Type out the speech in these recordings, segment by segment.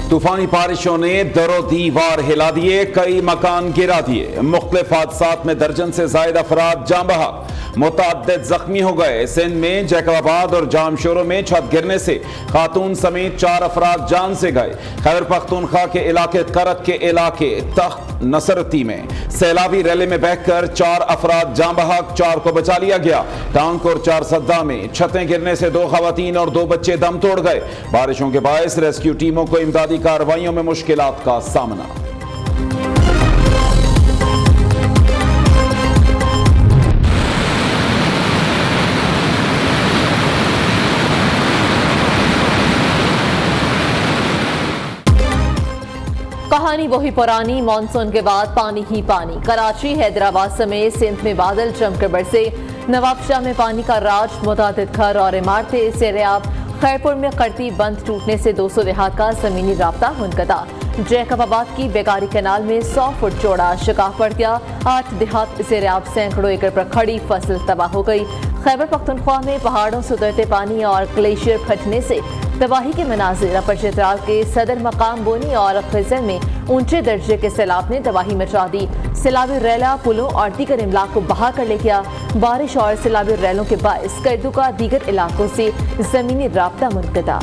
तूफानी बारिशों ने दरो दीवार हिला दिए, कई मकान गिरा दिए। मुख्तलिफ हादसात में दर्जन से जायद अफराद जान बहक, मुतअद्दिद जख्मी हो गए। सिंध में जैकबाबाद और जामशोरों में छत गिरने से खातून समेत 4 अफराद जान से गए। खैबर पख्तूनख्वा के इलाके करक के इलाके तख्त नसरती में सैलाबी रैली में बहकर 4 अफराद जान बहक, 4 को बचा लिया गया। टांक और 4 सद्दा में छतें गिरने से 2 खवातीन और 2 बच्चे दम तोड़ गए। बारिशों के बायस रेस्क्यू टीमों को इमदादी कार्रवाइयों में मुश्किलात का सामना। कहानी वही पुरानी, मानसून के बाद पानी ही पानी। कराची, हैदराबाद समेत सिंध में बादल जमकर बरसे। नवाबशाह में पानी का राज, मुतादिद घर और इमारतें सैलाब। खैरपुर में करती बंद टूटने से 200 देहात का जमीनी राब्ता मुनक़ता। जैकबाबाद की बेगारी कैनाल में 100 फुट चौड़ा शिकाफ पड़ गया। 8 देहात सैलाब, सैकड़ों एकड़ पर खड़ी फसल तबाह हो गई। खैबर पख्तूनख्वा में पहाड़ों से उतरते पानी और ग्लेशियर फटने से तबाही के मनाजिर। अपर चित्राल के सदर मकाम बोनी और खिजर में ऊंचे दर्जे के सैलाब ने तबाही मचा दी। सैलाबी रैला पुलों और दीगर इमलाक को बहा कर ले गया। बारिश और सैलाबी रैलों के बायस करदू का दीगर इलाकों से जमीनी राब्ता मुनक़ता।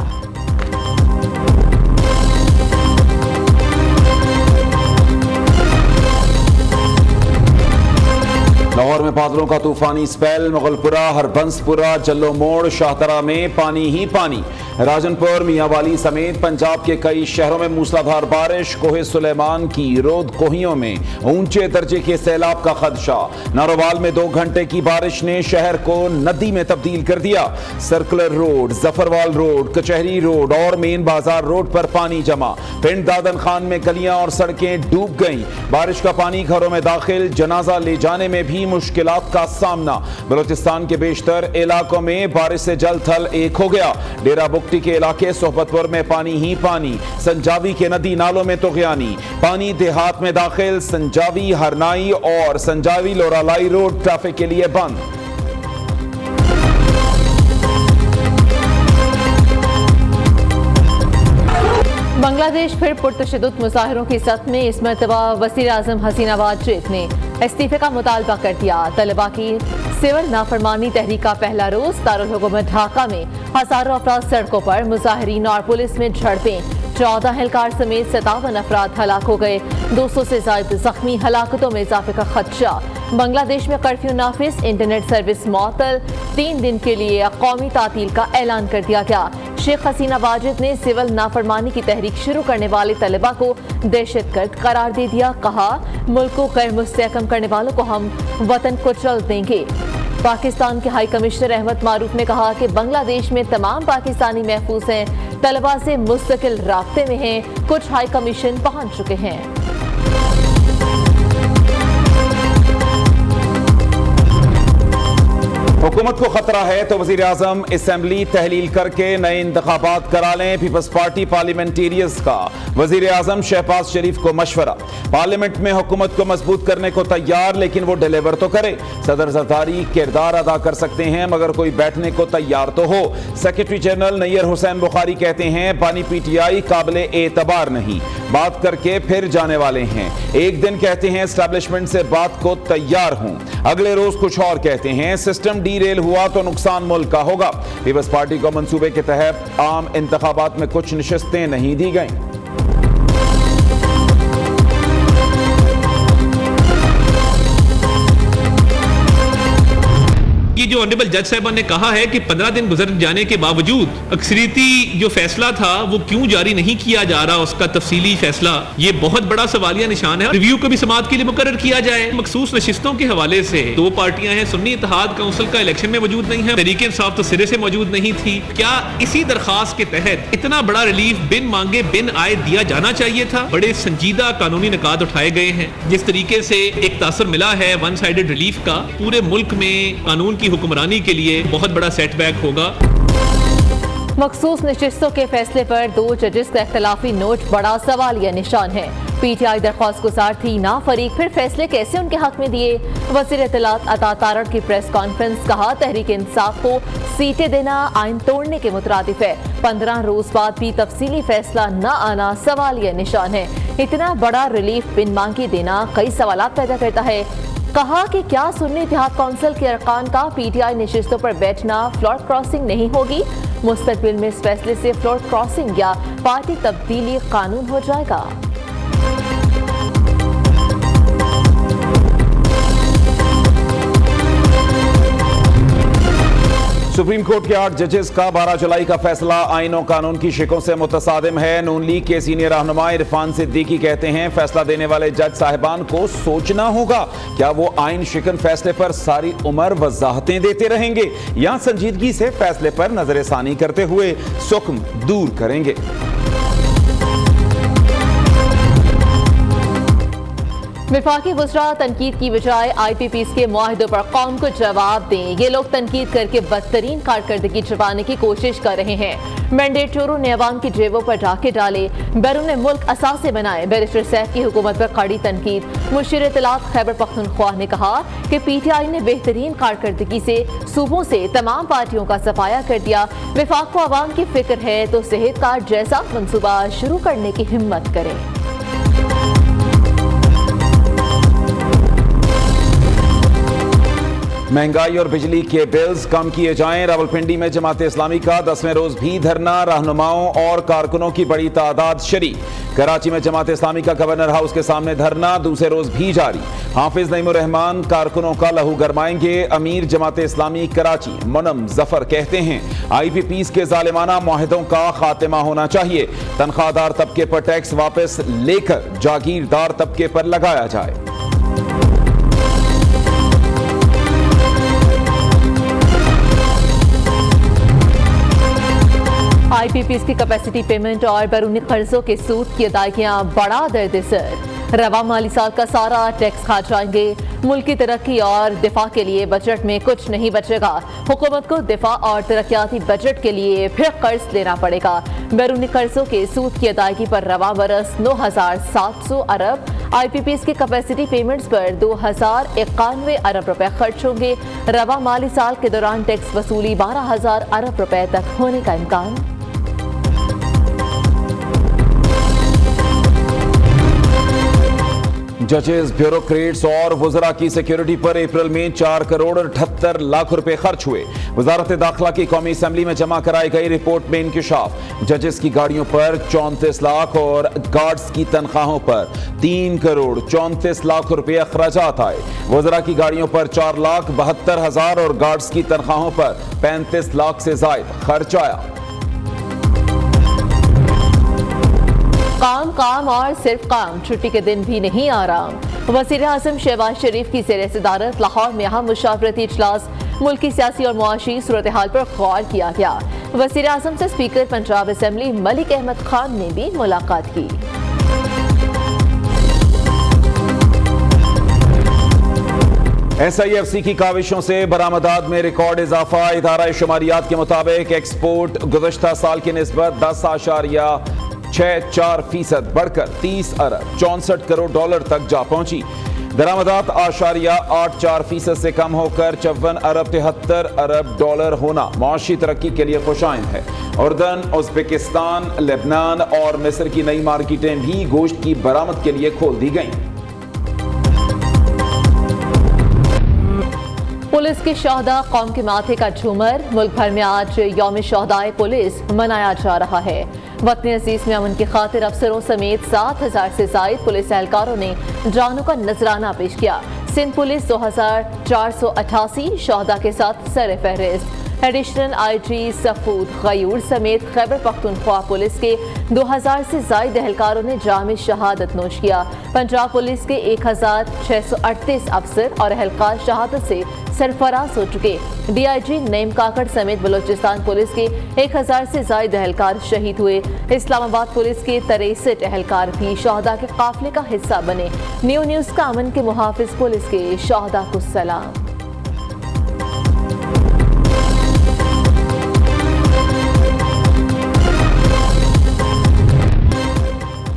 लाहौर में बादलों का तूफानी स्पेल। मुगलपुरा, हरबंसपुरा, जल्लो मोड़, शाहतरा में पानी ही पानी। राजनपुर, मियांवाली समेत पंजाब के कई शहरों में मूसलाधार बारिश। कोहे सुलेमान की रोद कोहियों में ऊंचे दर्जे के सैलाब का खदशा। नारोवाल में 2 घंटे की बारिश ने शहर को नदी में तब्दील कर दिया। सर्कुलर रोड, जफरवाल रोड, कचहरी रोड और मेन बाजार रोड पर पानी जमा। पिंड दादन खान में गलियां और सड़कें डूब गईं। बारिश का पानी घरों में दाखिल, जनाजा ले जाने में भी मुश्किलात का सामना। बलूचिस्तान के बेशतर इलाकों में बारिश से जल थल एक हो गया। डेरा बुगटी के इलाके सोहबतपुर में पानी ही पानी। संजावी के नदी नालों में तुगयानी। पानी देहात में दाखिल। संजावी, हरनाई और संजावी लोरालाई रोड ट्रैफिक के लिए बंद। बांग्लादेश फिर पुरतशद्दुद मुजाहिरों की सख्त में। इस मरतबा वज़ीर आज़म हसीना वाजिद ने इस्तीफे का मुतालबा कर दिया। तलबा की सिविल नाफरमानी तहरीक का पहला रोज। दारुल हुकूमत ढाका में हजारों अफराद सड़कों पर, मुजाहिरीन और पुलिस में झड़पें। 14 एहलकार समेत 57 अफराद हलाक हो गए। 200 से ज्यादा जख्मी। हलाकतों में इजाफे का खदशा। बांग्लादेश में कर्फ्यू नाफिज, इंटरनेट सर्विस मअतल। 3 दिन के लिए कौमी तातील का ऐलान कर दिया गया। शेख हसीना वाजिद ने सिविल नाफरमानी की तहरीक शुरू करने वाले तलबा को दहशतगर्द करार दे दिया। कहा, मुल्क को गैर मुस्तहकम करने वालों को हम वतन को चल देंगे। पाकिस्तान के हाई कमिश्नर अहमद मारूफ ने कहा कि बांग्लादेश में तमाम पाकिस्तानी महफूज हैं, तलबा से मुस्तकिल राब्ते में हैं। कुछ हाई कमीशन पहुंच चुके हैं। हुकूमत को खतरा है तो वजीर आजम असेंबली तहलील करके नए इंतखाबात करा लें। पीपल्स पार्टी पार्लियामेंटेरियंस का वजीर आजम शहबाज शरीफ को मशवरा। पार्लियामेंट में हुकूमत को मजबूत करने को तैयार, लेकिन वो डिलीवर तो करे। सदर ज़रदारी किरदार अदा कर सकते हैं मगर कोई बैठने को तैयार तो हो। सेक्रेटरी जनरल नैयर हुसैन बुखारी कहते हैं, बानी पीटीआई काबिल एतबार नहीं, बात करके फिर जाने वाले हैं। एक दिन कहते हैं एस्टैब्लिशमेंट से बात को तैयार हूं, अगले रोज कुछ और कहते हैं। सिस्टम डीरेल हुआ तो नुकसान मुल्क का होगा। पीपल्स पार्टी को मंसूबे के तहत आम इंतखाबात में कुछ नशिस्तें नहीं दी गईं। ये जो ऑनरेबल जज साहब ने कहा है कि 15 दिन गुजर जाने के बावजूद अक्सरियती जो फैसला था वो क्यों जारी नहीं किया जा रहा, उसका तफसीली फैसला, ये बहुत बड़ा सवालिया निशान है। रिव्यू को भी समाअत के लिए मुकर्रर किया जाए। मखसूस नशिस्तों के हवाले से 2 पार्टियां हैं, सुन्नी इत्तेहाद काउंसिल का इलेक्शन में मौजूद नहीं है, तहरीक इंसाफ तो सिरे से मौजूद नहीं थी। क्या इसी दरखास्त के तहत इतना बड़ा रिलीफ बिन मांगे बिन आए दिया जाना चाहिए था? बड़े संजीदा कानूनी निकात उठाए गए हैं। जिस तरीके से एक तासर मिला है वन साइडेड रिलीफ का, पूरे मुल्क में कानून की हुक्मरानी के लिए बहुत बड़ा सेटबैक होगा। मखसूस नशिस्तों के फैसले पर 2 जजेस का इख्तलाफी नोट बड़ा सवालिया निशान है। पीटीआई दरख्वास्त गुजार थी ना फरीक, फिर फैसले कैसे उनके हक में दिए? वज़ीर इत्तलात अता तारड़ की प्रेस कॉन्फ्रेंस, कहा तहरीक इंसाफ को सीटें देना आइन तोड़ने के मुतरादिफ है। 15 रोज बाद भी तफसीली फैसला न आना सवालिया निशान है। इतना बड़ा रिलीफ बिन मांगे देना कई सवाल पैदा करता है। कहा कि क्या सुन्नी इत्तेहाद कौंसिल के अरकान का पीटीआई नशिस्तों पर बैठना फ्लोर क्रॉसिंग नहीं होगी? मुस्तकबिल में इस फैसले से फ्लोर क्रॉसिंग या पार्टी तब्दीली कानून हो जाएगा। सुप्रीम कोर्ट के 8 जजेस का 12 जुलाई का फैसला आइन और कानून की शिकों से मुतसादिम है। नून लीग के सीनियर रहनुमा इरफान सिद्दीकी कहते हैं फैसला देने वाले जज साहिबान को सोचना होगा, क्या वो आइन शिकन फैसले पर सारी उम्र वजाहतें देते रहेंगे या संजीदगी से फैसले पर नजरसानी करते हुए सुख्म दूर करेंगे। विफाकी वज़रा तनकीद की बजाय IPPs के मुआहिदों पर कौम को जवाब दें। ये लोग तनकीद करके बदतरीन कारकर्दगी छुपाने की कोशिश कर रहे हैं। मैंडेट चोरों ने अवाम की जेबों पर डाके डाले, बैरून मुल्क असासे बनाए। बैरिस्टर सैफ की हुकूमत पर कड़ी तनकीद। मुशीर इत्तलात खैबर पख्तूनख्वा ने कहा कि PTI ने बेहतरीन कारकर्दगी से सूबों से तमाम पार्टियों का सफाया कर दिया। विफाक को अवाम की फिक्र है तो सेहत कार्ड जैसा मंसूबा शुरू करने की हिम्मत करें। महंगाई और बिजली के बिल्स कम किए जाएं। रावलपिंडी में जमात इस्लामी का 10वें रोज भी धरना, रहनुमाओं और कारकुनों की बड़ी तादाद शरीक। कराची में जमात इस्लामी का गवर्नर हाउस के सामने धरना दूसरे रोज भी जारी। हाफिज नईमुर रहमान कारकुनों का लहू गरमाएंगे। अमीर जमात इस्लामी कराची मुनम जफर कहते हैं IPPs के जालिमाना मुआहिदों का खात्मा होना चाहिए। तनख्वाहदार तबके पर टैक्स वापस लेकर जागीरदार तबके पर लगाया जाए। IPPs की कैपेसिटी पेमेंट और बैरूनी कर्जों के सूद की अदायगियां बड़ा दर्द-ए-सर। रवा माली साल का सारा टैक्स खा जाएंगे। मुल्क की तरक्की और दिफा के लिए बजट में कुछ नहीं बचेगा। हुकूमत को दिफा और तरक्याती बजट के लिए फिर कर्ज लेना पड़ेगा। बैरूनी कर्जों के सूद की अदायगी पर रवा बरस 9,700 अरब, IPPs की कैपेसिटी पेमेंट्स पर 2,091 अरब रुपए खर्च होंगे। रवा माली साल के दौरान टैक्स वसूली 12,000 अरब रुपए तक होने का इम्कान। जजेस, ब्यूरोक्रेट्स और वज़रा की सिक्योरिटी पर अप्रैल में 4 करोड़ 78 लाख रुपए खर्च हुए। वजारत दाखिला की कौमी असेंबली में जमा कराई गई रिपोर्ट में इंकिशाफ। जजेस की गाड़ियों पर 34 लाख और गार्ड्स की तनख्वाहों पर 3 करोड़ 34 लाख रुपए अखराजात आए। वज़रा की गाड़ियों पर 4,72,000 और गार्ड्स की तनख्वाहों पर 35 लाख से जायद खर्च आया। काम काम और सिर्फ काम, छुट्टी के दिन भी नहीं आराम। वज़ीर आज़म शहबाज शरीफ की ज़ेर सदारत लाहौर में अहम मुशावरती इजलास, मुल्क की सियासी और मुआशी सूरत हाल पर गौर किया गया। वज़ीर आज़म से स्पीकर पंजाब असेंबली मलिक अहमद खान ने भी मुलाकात की। SIFC की काविशों से बरामदात में रिकॉर्ड इजाफा। इदारा शुमारियात के मुताबिक एक्सपोर्ट गुज़श्ता साल की निस्बत 10.64% बढ़कर 30 अरब 64 करोड़ डॉलर तक जा पहुंची। दरामदात 8.84% से कम होकर 54 अरब 73 अरब डॉलर होना मुआशी तरक्की के लिए खुशाइन है। उर्दन, उज़्बेकिस्तान, लेबनान और मिस्र की नई मार्केटें भी गोश्त की बरामद के लिए खोल दी गईं। पुलिस के शोहदा कौम के माथे का झूमर। मुल्क भर में आज यौम शोहदाए पुलिस मनाया जा रहा है। वतन अजीज में अमन की खातिर अफसरों समेत 7,000 से जायद पुलिस एहलकारों ने जानों का नजराना पेश किया। सिंध पुलिस 2,488 शोहदा के साथ सर फहरिस्त। एडिशनल IG सफूद गयूर समेत खैबर पख्तूनख्वा पुलिस के 2,000 से जायद एहलकारों ने जामे शहादत नोश किया। पंजाब पुलिस के 1,638 अफसर और एहलकार शहादत से सरफराज हो चुके। DIG नईम काकड़ समेत बलोचिस्तान पुलिस के 1,000 से जायद एहलकार शहीद हुए। इस्लामाबाद पुलिस के 63 एहलकार भी शोहदा के काफिले का हिस्सा बने। न्यूज़ का अमन के मुहाफिज पुलिस के शोहदा को सलाम।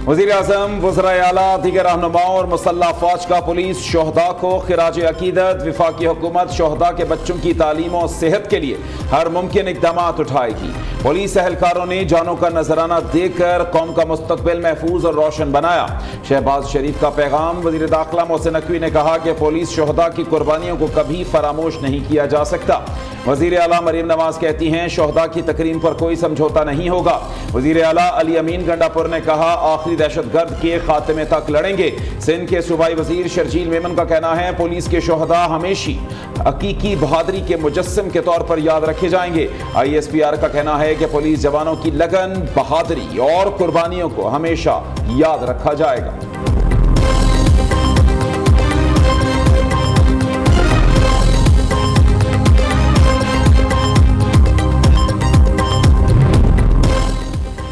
वज़ीर आज़म, वज़राए आला, दीगर रहनुमाओं और मुसल्लह फ़ौज का पुलिस शोहदा को खिराज अकीदत। वफाकी हुकूमत शोहदा के बच्चों की तालीम और सेहत के लिए हर मुमकिन इक़दामात उठाएगी। पुलिस एहलकारों ने जानों का नजराना देकर कौम का मुस्तकबिल महफूज और रोशन बनाया। शहबाज शरीफ का पैगाम। वज़ीर दाखिला मोहसिन नकवी ने कहा कि पुलिस शोहदा की कुर्बानियों को कभी फरामोश नहीं किया जा सकता। वज़ीर आला मरीम नवाज कहती हैं, शोहदा की तकरीम पर कोई समझौता नहीं होगा। वज़ीर आला अली अमीन गंडापुर ने कहा, आखिरी दहशतगर्द के खात्मे तक लड़ेंगे। सिंध के सूबाई वज़ीर शर्जील मेमन का कहना है, पुलिस के शोहदा हमेशा हकीकी बहादुरी के मुजस्सिम के तौर पर याद रखे जाएंगे। ISPR का कहना है कि पुलिस जवानों की लगन, बहादुरी और कुर्बानियों को हमेशा याद रखा जाएगा।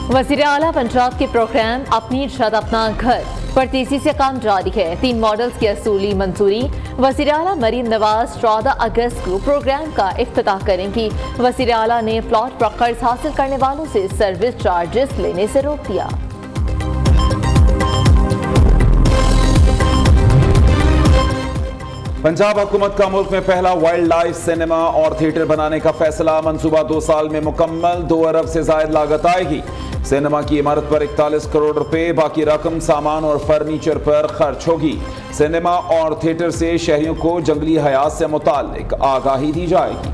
वज़ीर आला पंजाब के प्रोग्राम अपनी छत अपना घर पर तेजी से काम जारी है। 3 मॉडल्स की असूली मंजूरी। वज़ीर आला मरीम नवाज 14 अगस्त को प्रोग्राम का इफ्तिताह करेंगी। वज़ीर आला ने प्लॉट पर कर्ज हासिल करने वालों से सर्विस चार्जेस लेने से रोक दिया। पंजाब हुकूमत का मुल्क में पहला वाइल्ड लाइफ सिनेमा और थिएटर बनाने का फैसला। मंसूबा 2 साल में मुकम्मल। 2 अरब से ज्यादा लागत आएगी। सिनेमा की इमारत पर 41 करोड़ रुपए, बाकी रकम सामान और फर्नीचर पर खर्च होगी। सिनेमा और थिएटर से शहरियों को जंगली हयात से मुताल्लिक आगाही दी जाएगी।